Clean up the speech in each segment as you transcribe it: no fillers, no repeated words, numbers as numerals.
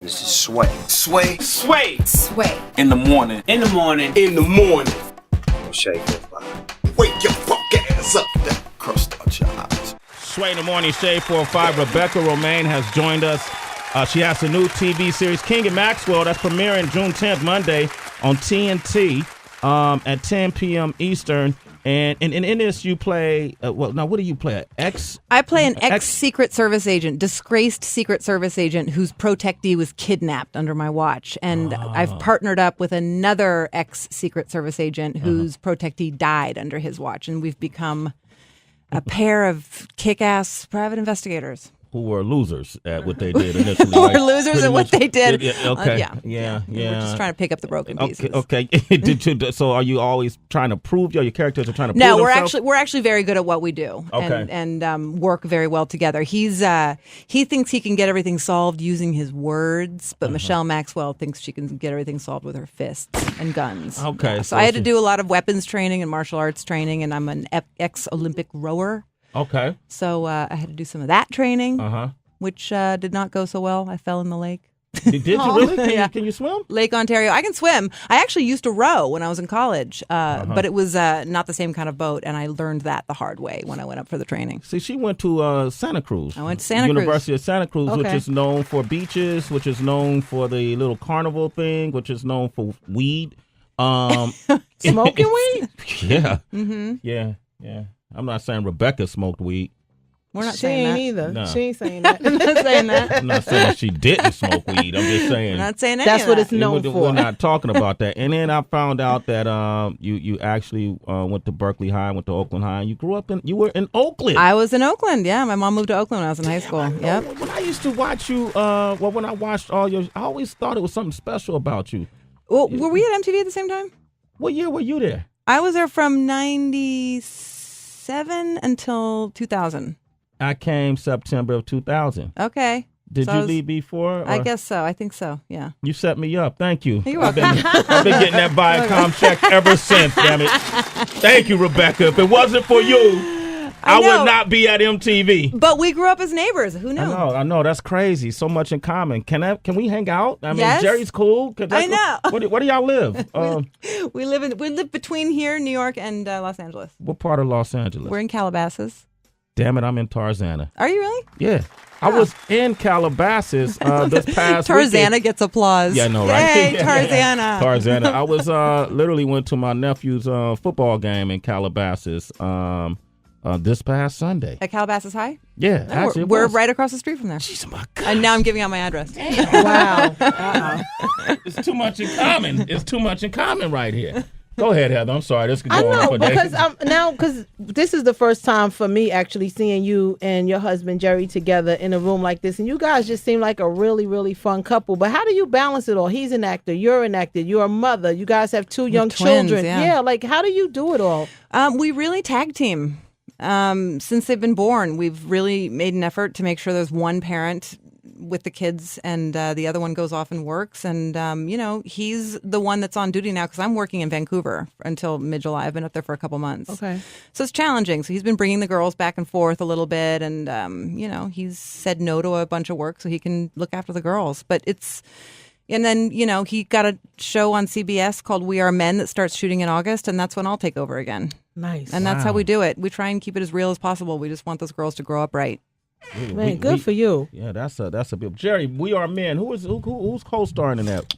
This is Sway. Sway. Sway. Sway. In the morning. In the morning. In the morning. Shake your body. Wake your fuck ass up. Crust out your eyes. Sway in the morning, Shade 405. Rebecca Romijn has joined us. She has a new TV series, King and Maxwell, that's premiering June 10th, Monday, on TNT at 10 p.m. Eastern. And in this, you play, now what do you play? I play an ex-Secret Service agent, disgraced Secret Service agent whose protectee was kidnapped under my watch. And I've partnered up with another ex-Secret Service agent whose protectee died under his watch. And we've become a pair of kick-ass private investigators. Who were losers at what they did initially. Who were losers at what they did. Okay. Yeah. We're just trying to pick up the broken pieces. Okay. So are you always trying to prove your characters are trying to prove No, themselves? we're actually very good at what we do. Okay. And work very well together. He thinks he can get everything solved using his words, but Michelle Maxwell thinks she can get everything solved with her fists and guns. Okay. Yeah, so I had to do a lot of weapons training and martial arts training, and I'm an ex-Olympic rower. Okay. So I had to do some of that training, which did not go so well. I fell in the lake. Did you really? Can you swim? Lake Ontario. I can swim. I actually used to row when I was in college, but it was not the same kind of boat, and I learned that the hard way when I went up for the training. See, she went to Santa Cruz. I went to Santa Cruz. University of Santa Cruz, Okay. which is known for beaches, which is known for the little carnival thing, which is known for weed. Smoking weed? Yeah. Yeah. I'm not saying Rebecca smoked weed. We're not She saying ain't that. either. No. She ain't saying that. I'm not saying that. I'm not saying she didn't smoke weed. I'm just saying. We're not saying any That's of what that. it's known we're for. not talking about that. And then I found out that you actually went to Berkeley High, went to Oakland High, and you were in Oakland. I was in Oakland, yeah. My mom moved to Oakland when I was in high school. Yep. When I used to watch you, when I watched all your, I always thought it was something special about you. Well, were we at MTV at the same time? What year were you there? I was there from 97 until 2000. I came September of 2000. Okay. Did So you leave before? I or- guess so. I think so, yeah. You set me up. Thank you. You're I've welcome. been getting that Viacom check ever since, damn it. Thank you, Rebecca. If it wasn't for you, I know. would not be at MTV. But we grew up as neighbors. Who knew? I know. That's crazy. So much in common. Can we hang out? I mean, Yes. Jerry's cool. I know. Where do y'all live? We live between here, New York, and Los Angeles. What part of Los Angeles? We're in Calabasas. Damn it, I'm in Tarzana. Are you really? Yeah. I was in Calabasas this past Tarzana weekend. gets applause. Yeah, I know, right? Yay, Tarzana. Tarzana. I was literally went to my nephew's football game in Calabasas this past Sunday. At Calabasas High? Yeah, No, actually, it we're was. right across the street from there. Jeez, my God. And now I'm giving out my address. Wow. It's too much in common. It's too much in common right here. Go ahead, Heather. I'm sorry. This could I go on know for days. because this is the first time for me actually seeing you and your husband Jerry together in a room like this, and you guys just seem like a really, really fun couple. But how do you balance it all? He's an actor, you're an actor, you're a mother, you guys have two young twins, children. yeah. Like how do you do it all? We really tag team. Since they've been born, we've really made an effort to make sure there's one parent with the kids and the other one goes off and works. And, he's the one that's on duty now because I'm working in Vancouver until mid-July. I've been up there for a couple months. Okay. So it's challenging. So he's been bringing the girls back and forth a little bit. And, he's said no to a bunch of work so he can look after the girls. But it's... And then, he got a show on CBS called We Are Men that starts shooting in August, and that's when I'll take over again. Nice. And that's how we do it. We try and keep it as real as possible. We just want those girls to grow up right. Man, good for you. Yeah, that's a big. Jerry, We Are Men. Who's co-starring in that?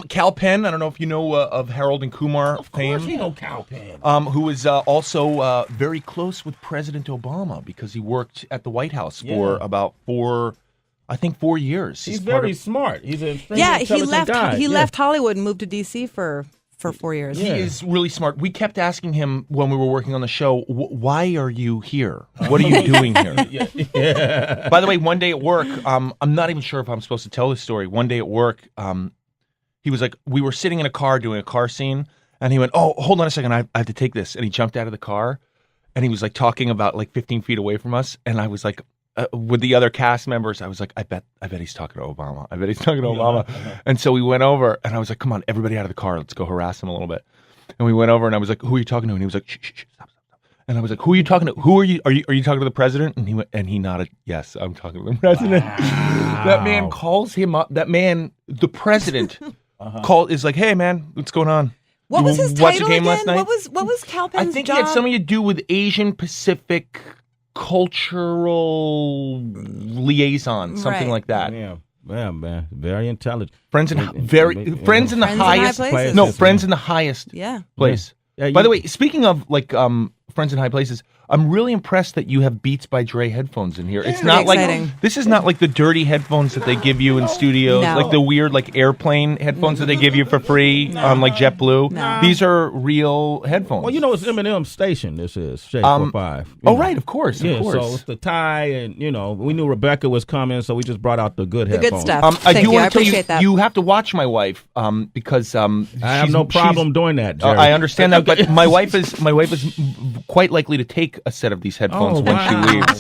Cal Penn. I don't know if you know of Harold and Kumar fame. Of course you know Cal Penn. Who is also very close with President Obama because he worked at the White House for about 4 years. He's very smart. He's a He left Hollywood and moved to D.C. for 4 years. He is really smart. We kept asking him when we were working on the show, why are you here? What are you doing here? Yeah. By the way, one day at work, I'm not even sure if I'm supposed to tell this story. One day at work, he was like, we were sitting in a car doing a car scene, and he went, oh, hold on a second, I have to take this. And he jumped out of the car, and he was like talking about like 15 feet away from us, and I was like, with the other cast members, I was like, I bet he's talking to Obama. I bet he's talking to Obama. And so we went over, and I was like, come on, everybody out of the car. Let's go harass him a little bit. And we went over, and I was like, who are you talking to? And he was like, shh, stop. And I was like, "Who are you talking to? Who are you? Are you talking to the president?" And he went, and he nodded, "Yes, I'm talking to the president." That man calls him up. That man, the president, is like, "Hey, man, what's going on? What was his Watch title the game again? last night?" What was Calpin's I think job? it had something to do with Asian Pacific cultural liaison, something Right. like that. Yeah, man, very intelligent. Friends in the Friends in high highest places. No, friends in the highest Yeah. place. Yeah, By the way, speaking of like friends in high places, I'm really impressed that you have Beats by Dre headphones in here. It's not like exciting. this is not like the dirty headphones that they give you in studios, No. like the weird like airplane headphones that they give you for free on like JetBlue. No. These are real headphones. well, you know, it's Eminem's station. This is Shade 45. You Oh know. right, of course, Yeah, of course. so it's the tie, and you know, we knew Rebecca was coming, so we just brought out the good The headphones. good stuff. I Thank do you. I want to tell you, appreciate that. you have to watch my wife because I have no problem doing that, Jerry. I understand that, but my wife is quite likely to take a set of these headphones when she leaves.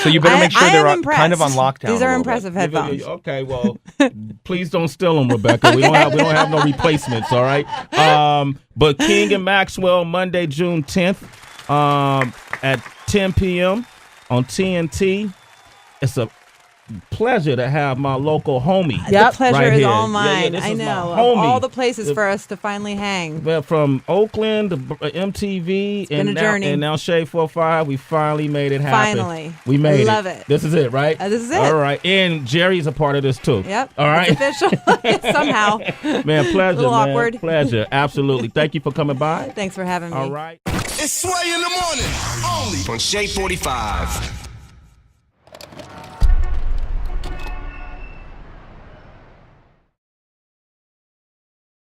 So you better make sure I they're am kind of on impressed. lockdown. These a are little impressive bit. headphones. Okay, well, please don't steal them, Rebecca. We don't have no replacements. All right. But King and Maxwell Monday, June 10th, at 10 p.m. on TNT. It's a pleasure to have my local homie. Yep. The pleasure right is here. all mine. this I is my know. Of homie. all the places for us to finally hang. Well, from Oakland to MTV been a journey. and now Shade 45, we finally made it happen. Finally. We made it. Love it. This is it, right? This is it. All right. And Jerry's a part of this too. Yep. All right. It's official. Somehow. Man, pleasure, Little man. awkward. Pleasure. Absolutely. Thank you for coming by. Thanks for having me. All right. It's Sway in the morning, only On Shade 45.